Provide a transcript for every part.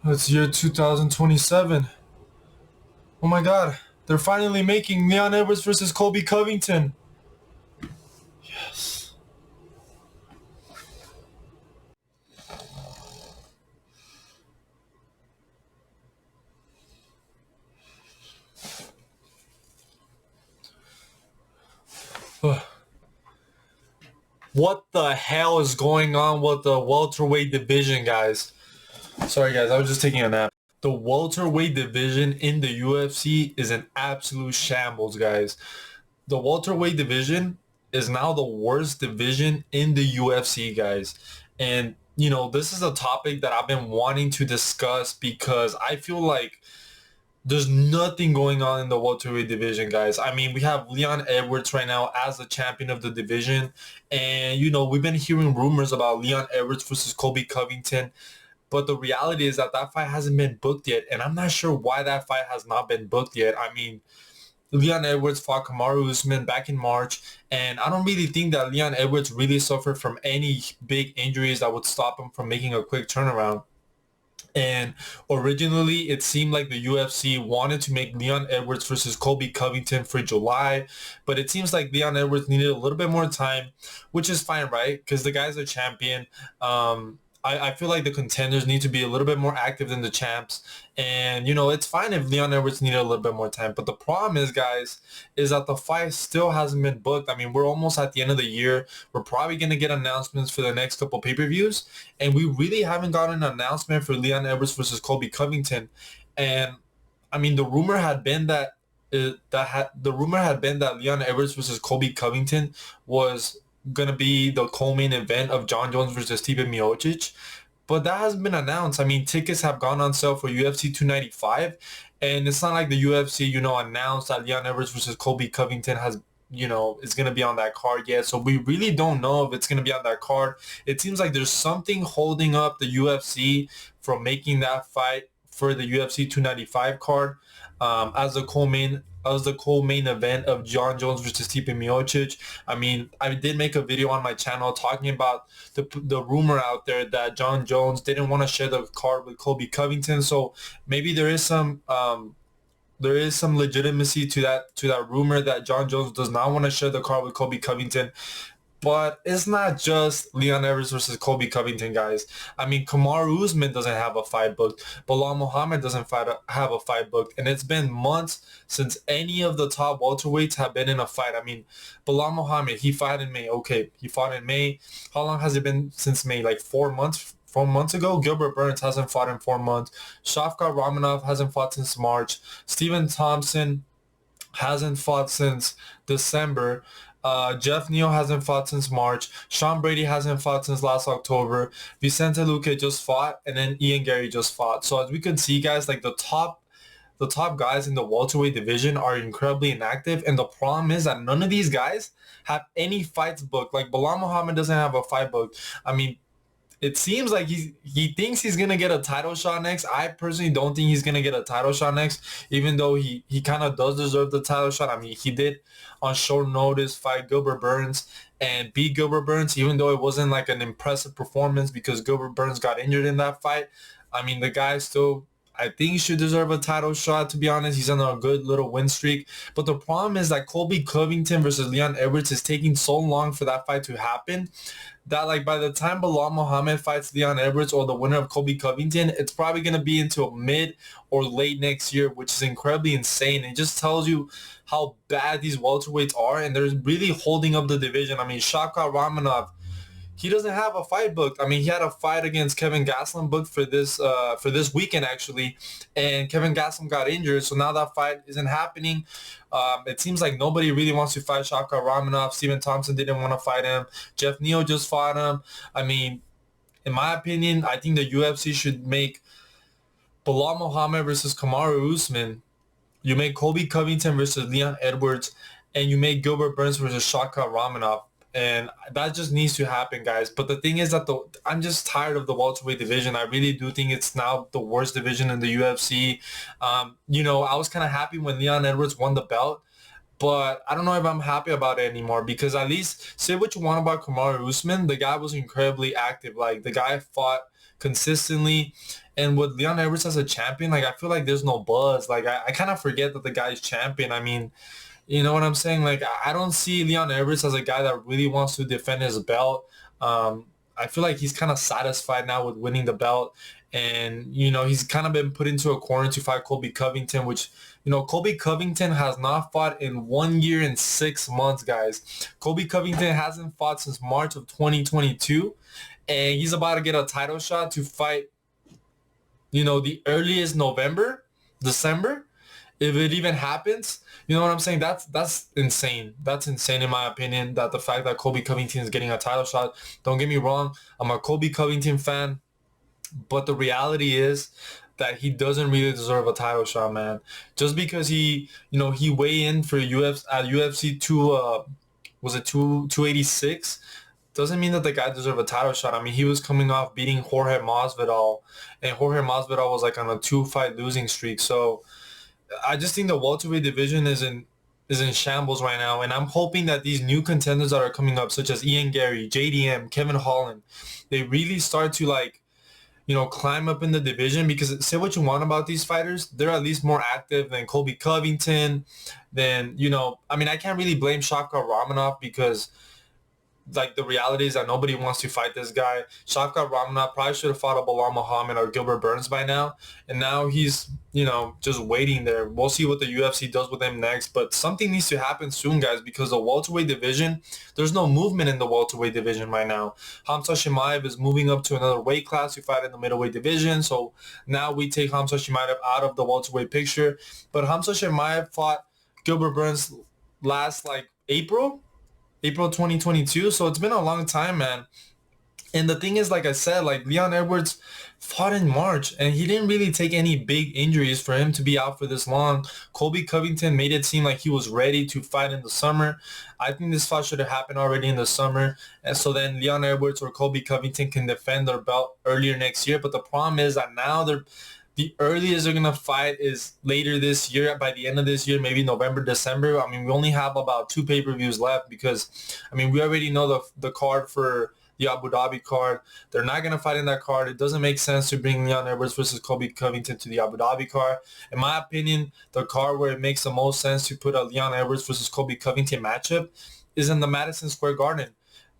It's year 2027. Oh my god, they're finally making Leon Edwards versus Colby Covington. Yes. Ugh. What the hell is going on with the welterweight division, guys? Sorry, guys, I was just taking a nap. The welterweight division in the UFC is an absolute shambles, guys. The welterweight division is now the worst division in the UFC, guys. And, this is a topic that I've been wanting to discuss because I feel like there's nothing going on in the welterweight division, guys. I mean, we have Leon Edwards right now as the champion of the division. And, we've been hearing rumors about Leon Edwards versus Colby Covington. But the reality is that fight hasn't been booked yet. And I'm not sure why that fight has not been booked yet. I mean, Leon Edwards fought Kamaru Usman back in March, and I don't really think that Leon Edwards really suffered from any big injuries that would stop him from making a quick turnaround. And originally, it seemed like the UFC wanted to make Leon Edwards versus Colby Covington for July, but it seems like Leon Edwards needed a little bit more time, which is fine, right? Because the guy's a champion. I feel like the contenders need to be a little bit more active than the champs. And, it's fine if Leon Edwards needed a little bit more time. But the problem is, guys, is that the fight still hasn't been booked. I mean, we're almost at the end of the year. We're probably going to get announcements for the next couple pay-per-views. And we really haven't gotten an announcement for Leon Edwards versus Colby Covington. And, I mean, the rumor had been that Leon Edwards versus Colby Covington was gonna be the co-main event of John Jones versus Stipe Miocic, but that hasn't been announced. I mean, tickets have gone on sale for UFC 295, and it's not like the UFC, announced that Leon Edwards versus Colby Covington is gonna be on that card yet. So we really don't know if it's gonna be on that card. It seems like there's something holding up the UFC from making that fight for the UFC 295 card as the co-main event of John Jones versus Stipe Miocic. I mean, I did make a video on my channel talking about the rumor out there that John Jones didn't want to share the card with Colby Covington. So maybe there is some legitimacy to that rumor that John Jones does not want to share the card with Colby Covington. But it's not just Leon Edwards versus Colby Covington, guys. I mean, Kamaru Usman doesn't have a fight booked. Bilal Muhammad doesn't have a fight booked. And it's been months since any of the top welterweights have been in a fight. I mean, Bilal Muhammad, he fought in May. Okay, he fought in May. How long has it been since May? Like 4 months? 4 months ago? Gilbert Burns hasn't fought in 4 months. Shavkat Ramanov hasn't fought since March. Stephen Thompson hasn't fought since December. Jeff Neal hasn't fought since March. Sean Brady hasn't fought since last October. Vicente Luque just fought, and then Ian Gary just fought. So as we can see, guys, like the top guys in the welterweight division are incredibly inactive, and the problem is that none of these guys have any fights booked. Like Bilal Muhammad doesn't have a fight booked. I mean, it seems like he thinks he's gonna get a title shot next. I personally don't think he's gonna get a title shot next, even though he kind of does deserve the title shot. I mean, he did on short notice fight Gilbert Burns and beat Gilbert Burns, even though it wasn't like an impressive performance because Gilbert Burns got injured in that fight. I mean, the guy still, I think he should deserve a title shot, to be honest. He's on a good little win streak. But the problem is that Colby Covington versus Leon Edwards is taking so long for that fight to happen that like by the time Bilal Muhammad fights Leon Edwards or the winner of Colby Covington, it's probably going to be into mid or late next year, which is incredibly insane. It just tells you how bad these welterweights are, and they're really holding up the division. I mean, Shavkat Ramanov, he doesn't have a fight booked. I mean, he had a fight against Kevin Gastelum booked for this weekend actually, and Kevin Gastelum got injured, so now that fight isn't happening. It seems like nobody really wants to fight Shavkat Ramanov. Stephen Thompson didn't want to fight him. Jeff Neal just fought him. I mean, in my opinion, I think the UFC should make Bilal Muhammad versus Kamaru Usman. You make Colby Covington versus Leon Edwards, and you make Gilbert Burns versus Shavkat Ramanov. And that just needs to happen, guys. But the thing is that I'm just tired of the welterweight division. I really do think it's now the worst division in the UFC. I was kind of happy when Leon Edwards won the belt, but I don't know if I'm happy about it anymore because at least say what you want about Kamaru Usman, the guy was incredibly active. Like the guy fought consistently. And with Leon Edwards as a champion, like, I feel like there's no buzz. Like, I kind of forget that the guy's champion. I mean, you know what I'm saying? Like, I don't see Leon Edwards as a guy that really wants to defend his belt. I feel like he's kind of satisfied now with winning the belt. And, he's kind of been put into a corner to fight Colby Covington, which, Colby Covington has not fought in 1 year and 6 months, guys. Colby Covington hasn't fought since March of 2022. And he's about to get a title shot to fight, the earliest December, if it even happens. You know what I'm saying? That's insane. That's insane in my opinion, that the fact that Colby Covington is getting a title shot. Don't get me wrong. I'm a Colby Covington fan, but the reality is that he doesn't really deserve a title shot, man. Just because he weighed in for UFC 286 doesn't mean that the guy deserves a title shot. I mean, he was coming off beating Jorge Masvidal, and Jorge Masvidal was like on a 2-fight losing streak. So I just think the welterweight division is in shambles right now, and I'm hoping that these new contenders that are coming up, such as Ian Gary, JDM, Kevin Holland, they really start to climb up in the division. Because say what you want about these fighters, they're at least more active than Colby Covington. Then I mean, I can't really blame Shavkat Ramonov, because the reality is that nobody wants to fight this guy. Shavkat Ramonov probably should have fought a Bilal Muhammad or Gilbert Burns by now. And now he's, just waiting there. We'll see what the UFC does with him next. But something needs to happen soon, guys, because the welterweight division, there's no movement in the welterweight division right now. Khamzat Chimaev is moving up to another weight class to fight in the middleweight division. So now we take Khamzat Chimaev out of the welterweight picture. But Khamzat Chimaev fought Gilbert Burns last, April 2022. So it's been a long time, man. And the thing is, like I said, Leon Edwards fought in March, and he didn't really take any big injuries for him to be out for this long. Colby Covington made it seem like he was ready to fight in the summer. I think this fight should have happened already in the summer. And so then Leon Edwards or Colby Covington can defend their belt earlier next year. But the problem is that now the earliest they're going to fight is later this year, by the end of this year, maybe November, December. I mean, we only have about 2 pay-per-views left because, I mean, we already know the card for the Abu Dhabi card. They're not going to fight in that card. It doesn't make sense to bring Leon Edwards versus Colby Covington to the Abu Dhabi card. In my opinion, the card where it makes the most sense to put a Leon Edwards versus Colby Covington matchup is in the Madison Square Garden.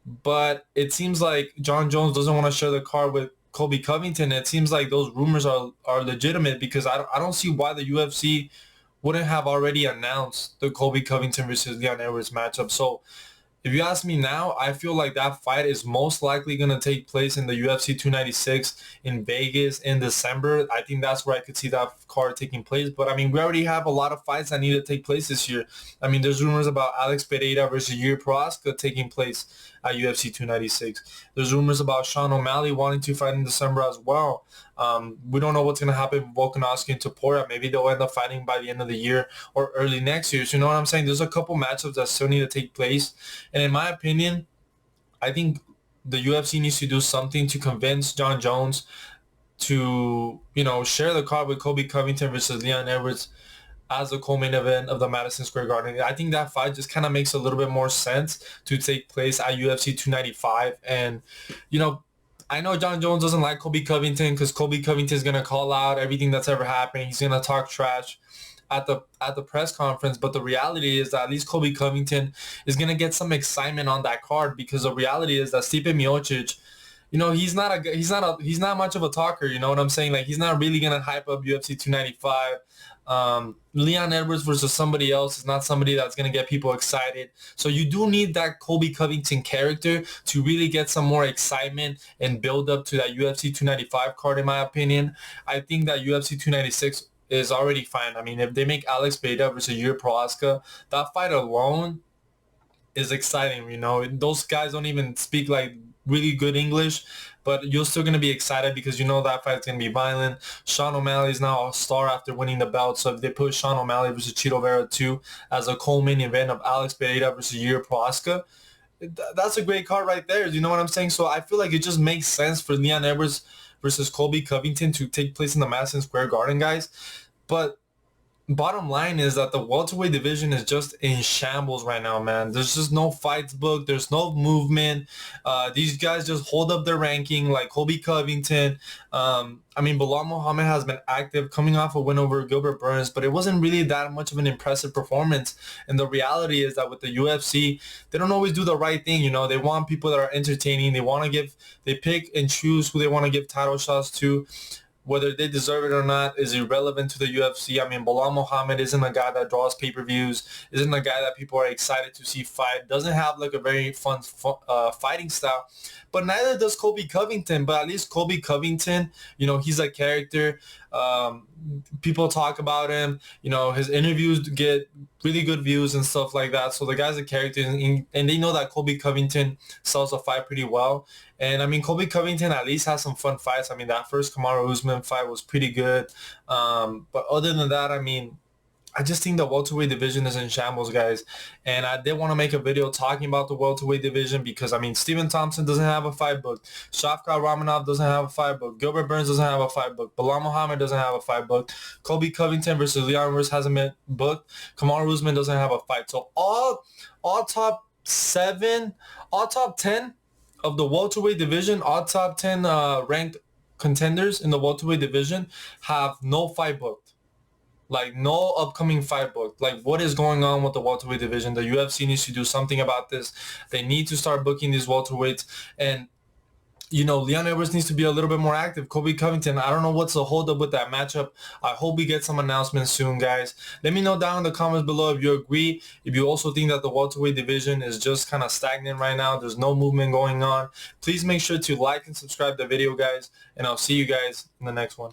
But it seems like Jon Jones doesn't want to share the card with Colby Covington. It seems like those rumors are legitimate, because I don't see why the UFC wouldn't have already announced the Colby Covington versus Leon Edwards matchup. So if you ask me now, I feel like that fight is most likely going to take place in the UFC 296 in Vegas in December. I think that's where I could see that card taking place. But, I mean, we already have a lot of fights that need to take place this year. I mean, there's rumors about Alex Pereira versus Yuri Prochazka taking place at UFC 296. There's rumors about Sean O'Malley wanting to fight in December as well. We don't know what's going to happen with Volkanovski and Topuria. Maybe they'll end up fighting by the end of the year or early next year. So you know what I'm saying? There's a couple matchups that still need to take place. And in my opinion, I think the UFC needs to do something to convince Jon Jones to, share the card with Colby Covington versus Leon Edwards as the co-main event of the Madison Square Garden. I think that fight just kind of makes a little bit more sense to take place at UFC 295. And, I know Jon Jones doesn't like Colby Covington because Colby Covington is going to call out everything that's ever happened. He's going to talk trash at the press conference. But the reality is that at least Colby Covington is going to get some excitement on that card, because the reality is that Stipe Miocic, he's not much of a talker. You know what I'm saying? Like, he's not really going to hype up UFC 295. Leon Edwards versus somebody else is not somebody that's going to get people excited. So you do need that Colby Covington character to really get some more excitement and build up to that UFC 295 card, in my opinion. I think that UFC 296 is already fine. I mean, if they make Alex Pereira versus Yuri Prochazka, that fight alone is exciting. Those guys don't even speak really good English, but you're still going to be excited because that fight's going to be violent. Sean O'Malley is now a star after winning the belt, so if they put Sean O'Malley versus Chito Vera 2 as a co-main event of Alex Pereira versus Yuri Prochazka, that's a great card right there. You know what I'm saying? So I feel like it just makes sense for Leon Edwards versus Colby Covington to take place in the Madison Square Garden, guys. But bottom line is that the welterweight division is just in shambles right now, man. There's just no fights booked. There's no movement. These guys just hold up their ranking, like Colby Covington. I mean, Bilal Muhammad has been active, coming off a win over Gilbert Burns, but it wasn't really that much of an impressive performance. And the reality is that with the UFC, they don't always do the right thing. You know, they want people that are entertaining. They pick and choose who they want to give title shots to. Whether they deserve it or not is irrelevant to the UFC. I mean, Bilal Muhammad isn't a guy that draws pay-per-views, isn't a guy that people are excited to see fight, doesn't have like a very fun fighting style. But neither does Colby Covington. But at least Colby Covington, you know, he's a character. People talk about him. You know, his interviews get really good views and stuff like that. So the guy's a character, and they know that Colby Covington sells a fight pretty well. And I mean, Colby Covington at least has some fun fights. I mean, that first Kamaru Usman fight was pretty good. But other than that, I mean, I just think the welterweight division is in shambles, guys. And I did want to make a video talking about the welterweight division because, I mean, Stephen Thompson doesn't have a fight booked. Shavkat Ramanov doesn't have a fight booked. Gilbert Burns doesn't have a fight booked. Bilal Muhammad doesn't have a fight booked. Colby Covington versus Leon Rivers hasn't been booked. Kamaru Usman doesn't have a fight. So all top 7, all top 10 of the welterweight division, all top 10 ranked contenders in the welterweight division have no fight booked. Like, no upcoming fight booked. Like, what is going on with the welterweight division? The UFC needs to do something about this. They need to start booking these welterweights. And, you know, Leon Edwards needs to be a little bit more active. Colby Covington, I don't know what's the hold up with that matchup. I hope we get some announcements soon, guys. Let me know down in the comments below if you agree. If you also think that the welterweight division is just kind of stagnant right now. There's no movement going on. Please make sure to like and subscribe the video, guys. And I'll see you guys in the next one.